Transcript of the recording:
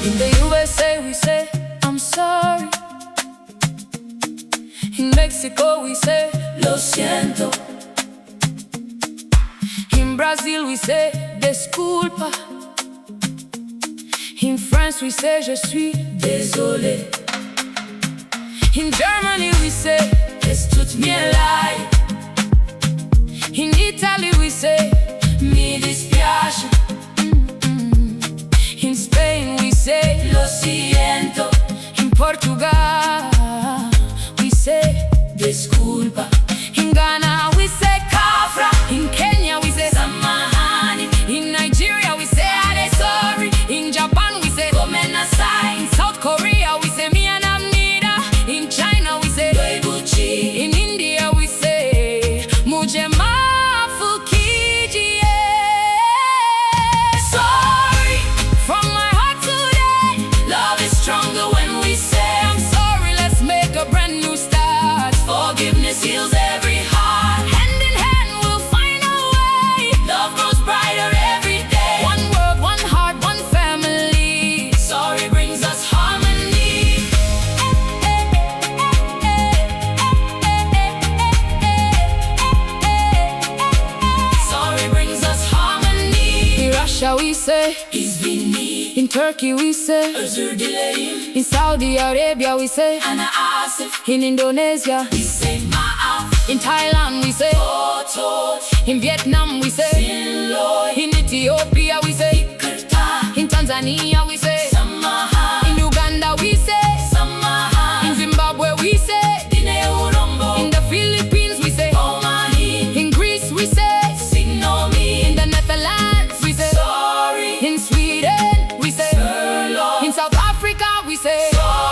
In the USA we say, I'm sorry. In Mexico we say, lo siento. In Brazil we say, desculpa. In France we say, je suis désolé. In Germany we say, es tut mir leid. In Italy we say, mi dispiace. In Spain we say, lo siento. In Portugal we say, disculpa. In Ghana we say, kafra. In Kenya we say, samahani. In Nigeria we say, ale sorry. In Japan we say, gomenasai. In South Korea we say, mianamnida. In China we say, doibuchi. In India we say, mujhe maafu kijiye. Sorry from my heart today. Love is stronger when we say, I'm sorry. Let's make a brand new start. Forgiveness heals every heart. Hand in hand we'll find a way. Love grows brighter every day. One word, one heart, one family. Sorry brings us harmony. Sorry brings us harmony. In Russia we say, izvini. In Turkey we say, özür dilerim. In Saudi Arabia we say, ana asif. In Indonesia we say, maaf. In Thailand we say, otot. In Vietnam we say, sinloy. In Ethiopia we say, ikerta. In Tanzania we say, samahan. In Uganda we say, samahan. In Zimbabwe we say, dine urombo. In the Philippines we say, omahin. In Greece we say, signomi. In the Netherlands we say, sorry. In Sweden we say, sirloin. In South Africa we say, sorry.